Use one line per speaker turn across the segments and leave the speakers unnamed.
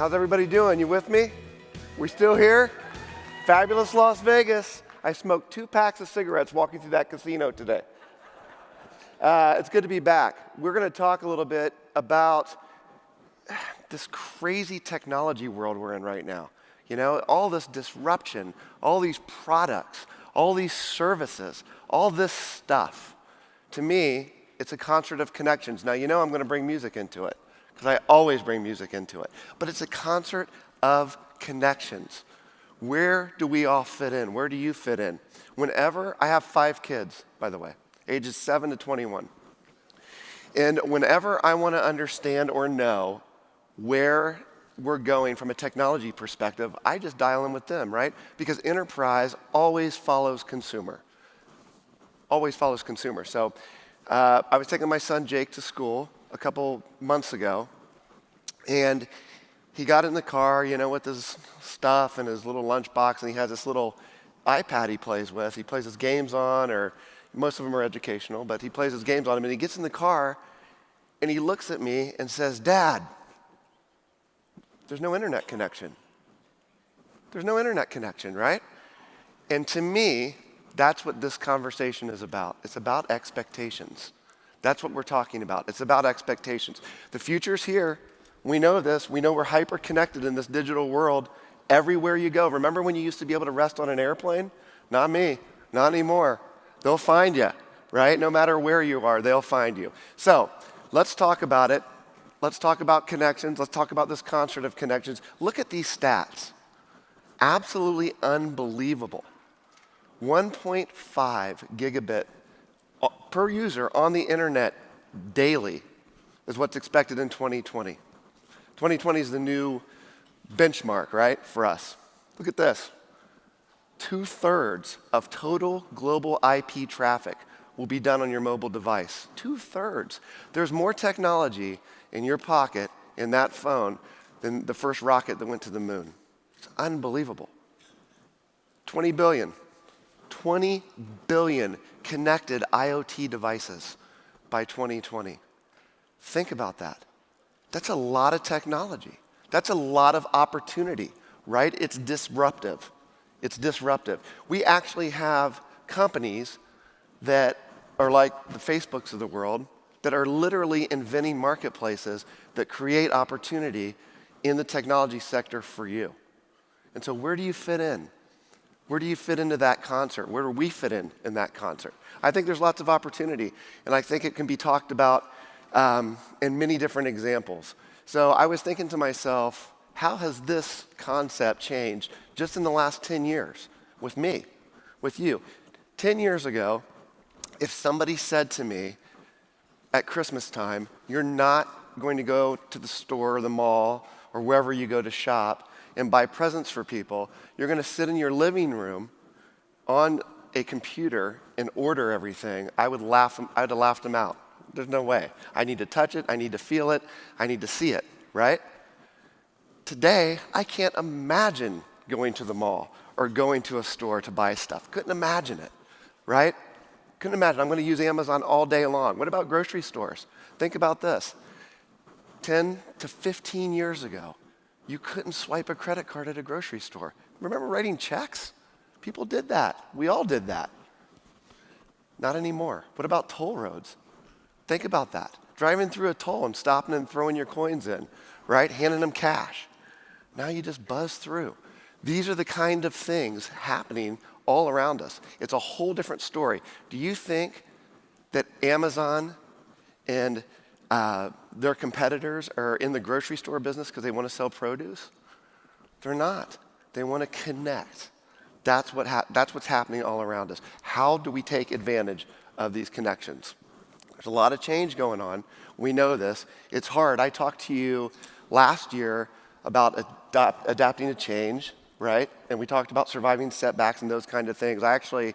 How's everybody doing? You with me? We still here? Fabulous Las Vegas. I smoked 2 packs of cigarettes walking through that casino today. It's good to be back. We're going to talk a little bit about this crazy technology world we're in right now. You know, all this disruption, all these products, all these services, all this stuff. To me, it's a concert of connections. Now, you know I'm going to bring music into it, because I always bring music into it. But it's a concert of connections. Where do we all fit in? Where do you fit in? Whenever, I have 5 kids, by the way, ages 7 to 21. And whenever I want to understand or know where we're going from a technology perspective, I just dial in with them, right? Because enterprise always follows consumer. Always follows consumer. So I was taking my son Jake to school a couple months ago, and he got in the car, you know, with his stuff and his little lunchbox, and he has this little iPad he plays with. He plays his games on, or most of them are educational, but he plays his games on them, and he gets in the car, and he looks at me and says, "Dad, there's no internet connection." There's no internet connection, right? And to me, that's what this conversation is about. It's about expectations. That's what we're talking about. It's about expectations. The future's here. We know this. We know we're hyper-connected in this digital world everywhere you go. Remember when you used to be able to rest on an airplane? Not me. Not anymore. They'll find you, right? No matter where you are, they'll find you. So let's talk about it. Let's talk about connections. Let's talk about this concert of connections. Look at these stats. Absolutely unbelievable. 1.5 gigabit per user on the internet daily is what's expected in 2020. 2020 is the new benchmark, right, for us. Look at this. 2/3 of total global IP traffic will be done on your mobile device. 2/3. There's more technology in your pocket, in that phone, than the first rocket that went to the moon. It's unbelievable. 20 billion. 20 billion connected IoT devices by 2020. Think about that. That's a lot of technology. That's a lot of opportunity, right? It's disruptive. It's disruptive. We actually have companies that are like the Facebooks of the world that are literally inventing marketplaces that create opportunity in the technology sector for you. And so where do you fit in? Where do you fit into that concert? Where do we fit in that concert? I think there's lots of opportunity, and I think it can be talked about in many different examples. So I was thinking to myself, how has this concept changed just in the last 10 years with me, with you? 10 years ago, if somebody said to me at Christmas time, you're not going to go to the store or the mall or wherever you go to shop and buy presents for people, you're going to sit in your living room on a computer and order everything, I'd have laughed them out. There's no way. I need to touch it, I need to feel it, I need to see it, right? Today, I can't imagine going to the mall or going to a store to buy stuff. Couldn't imagine it, right? Couldn't imagine. I'm going to use Amazon all day long. What about grocery stores? Think about this. 10 to 15 years ago, you couldn't swipe a credit card at a grocery store. Remember writing checks? People did that. We all did that. Not anymore. What about toll roads? Think about that. Driving through a toll and stopping and throwing your coins in, right? Handing them cash. Now you just buzz through. These are the kind of things happening all around us. It's a whole different story. Do you think that Amazon and their competitors are in the grocery store business because they want to sell produce? They're not. They want to connect. That's what's happening all around us. How do we take advantage of these connections? There's a lot of change going on. We know this. It's hard. I talked to you last year about adapting to change, right? And we talked about surviving setbacks and those kind of things. I actually,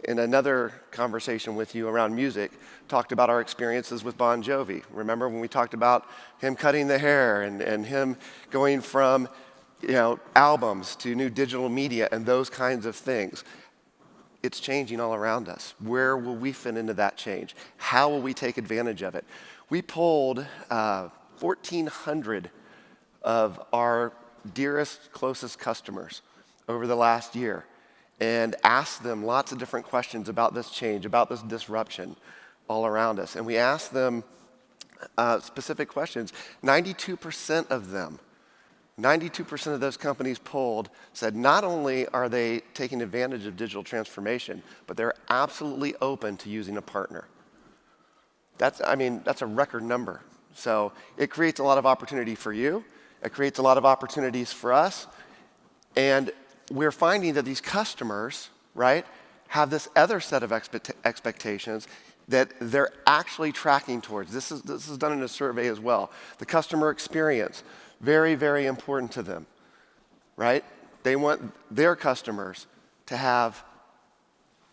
in another conversation with you around music, talked about our experiences with Bon Jovi. Remember when we talked about him cutting the hair and him going from, albums to new digital media and those kinds of things? It's changing all around us. Where will we fit into that change? How will we take advantage of it? We polled 1,400 of our dearest, closest customers over the last year and asked them lots of different questions about this change, about this disruption all around us. And we asked them specific questions. 92% of them, 92% of those companies polled said not only are they taking advantage of digital transformation, but they're absolutely open to using a partner. That's a record number. So it creates a lot of opportunity for you. It creates a lot of opportunities for us. And we're finding that these customers, right, have this other set of expectations that they're actually tracking towards. This is done in a survey as well. The customer experience, very, very important to them, right? They want their customers to have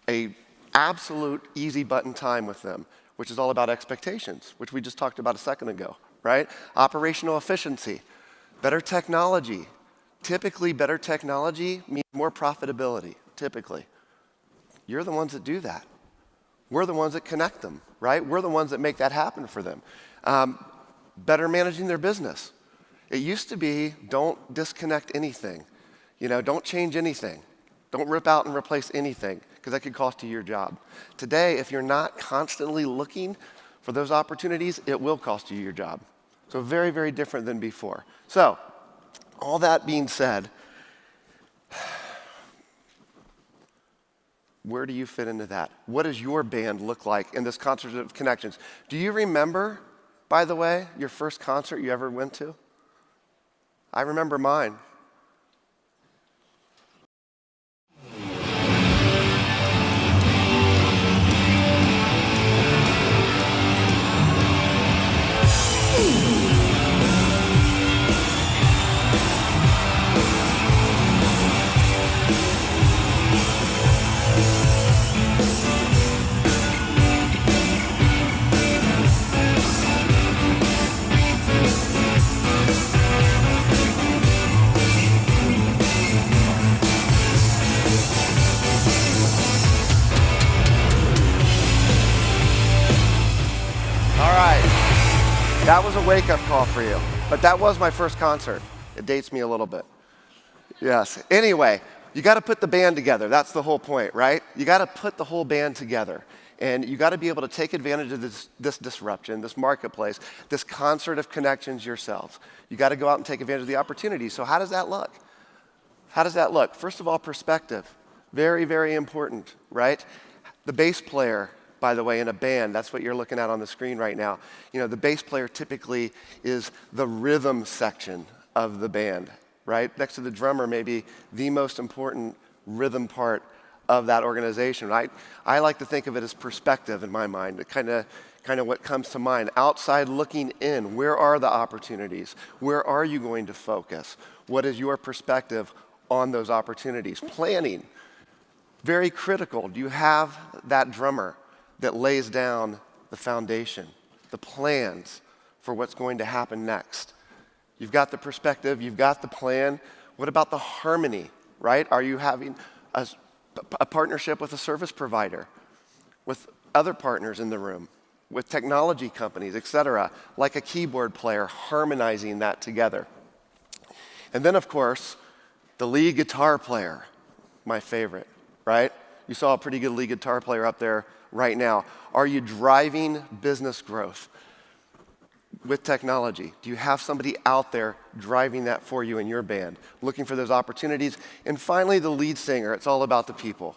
a absolute easy button time with them, which is all about expectations, which we just talked about a second ago, right? Operational efficiency, better technology. Typically, better technology means more profitability, typically. You're the ones that do that. We're the ones that connect them, right? We're the ones that make that happen for them. Better managing their business. It used to be, don't disconnect anything. Don't change anything. Don't rip out and replace anything, because that could cost you your job. Today, if you're not constantly looking for those opportunities, it will cost you your job. So very, very different than before. So, all that being said, where do you fit into that? What does your band look like in this concert of connections? Do you remember, by the way, your first concert you ever went to? I remember mine. That was a wake-up call for you. But that was my first concert. It dates me a little bit. Yes. Anyway, you got to put the band together. That's the whole point, right? You got to put the whole band together. And you got to be able to take advantage of this disruption, this marketplace, this concert of connections yourselves. You got to go out and take advantage of the opportunity. So how does that look? How does that look? First of all, perspective. Very, very important, right? The bass player, by the way, in a band, that's what you're looking at on the screen right now. The bass player typically is the rhythm section of the band, right? Next to the drummer, maybe the most important rhythm part of that organization, right? I like to think of it as perspective in my mind, kind of what comes to mind. Outside looking in, where are the opportunities? Where are you going to focus? What is your perspective on those opportunities? Planning, very critical. Do you have that drummer that lays down the foundation, the plans for what's going to happen next? You've got the perspective, you've got the plan. What about the harmony, right? Are you having a partnership with a service provider, with other partners in the room, with technology companies, et cetera, like a keyboard player, harmonizing that together? And then, of course, the lead guitar player, my favorite, right? You saw a pretty good lead guitar player up there right now. Are you driving business growth with technology? Do you have somebody out there driving that for you in your band, looking for those opportunities? And finally, the lead singer. It's all about the people,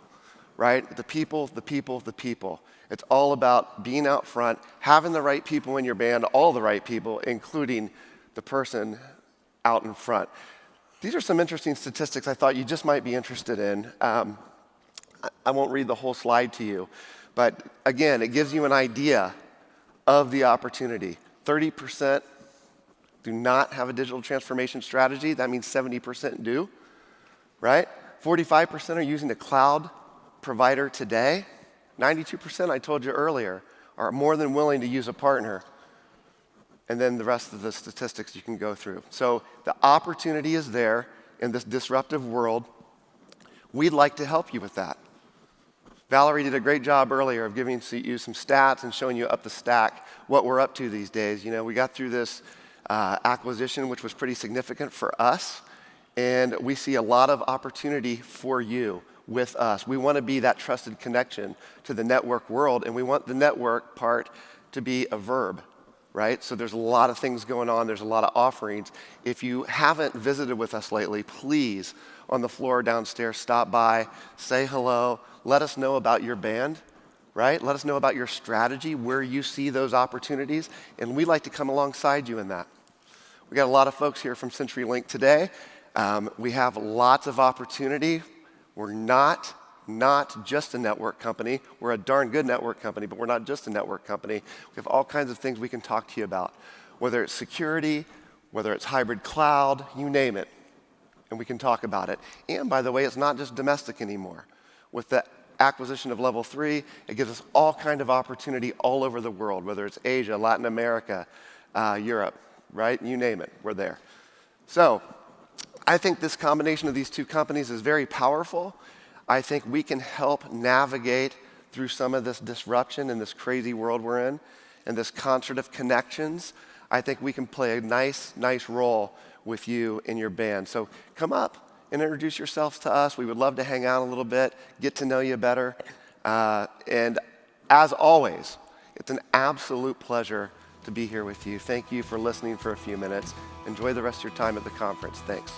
right? The people, the people, the people. It's all about being out front, having the right people in your band, all the right people, including the person out in front. These are some interesting statistics I thought you just might be interested in. I won't read the whole slide to you. But again, it gives you an idea of the opportunity. 30% do not have a digital transformation strategy. That means 70% do, right? 45% are using a cloud provider today. 92%, I told you earlier, are more than willing to use a partner. And then the rest of the statistics you can go through. So the opportunity is there in this disruptive world. We'd like to help you with that. Valerie did a great job earlier of giving you some stats and showing you up the stack what we're up to these days. We got through this acquisition, which was pretty significant for us. And we see a lot of opportunity for you with us. We want to be that trusted connection to the network world, and we want the network part to be a verb, right? So there's a lot of things going on. There's a lot of offerings. If you haven't visited with us lately, please, on the floor downstairs, stop by, say hello, let us know about your band, right? Let us know about your strategy, where you see those opportunities, and we'd like to come alongside you in that. We got a lot of folks here from CenturyLink today. We have lots of opportunity. We're not just a network company. We're a darn good network company, but we're not just a network company. We have all kinds of things we can talk to you about, whether it's security, whether it's hybrid cloud, you name it, and we can talk about it. And by the way, it's not just domestic anymore. With the acquisition of Level 3, it gives us all kind of opportunity all over the world, whether it's Asia, Latin America, Europe, right? You name it, we're there. So I think this combination of these two companies is very powerful. I think we can help navigate through some of this disruption in this crazy world we're in, and this concert of connections. I think we can play a nice role with you in your band. So come up and introduce yourselves to us. We would love to hang out a little bit, get to know you better. And as always, it's an absolute pleasure to be here with you. Thank you for listening for a few minutes. Enjoy the rest of your time at the conference. Thanks.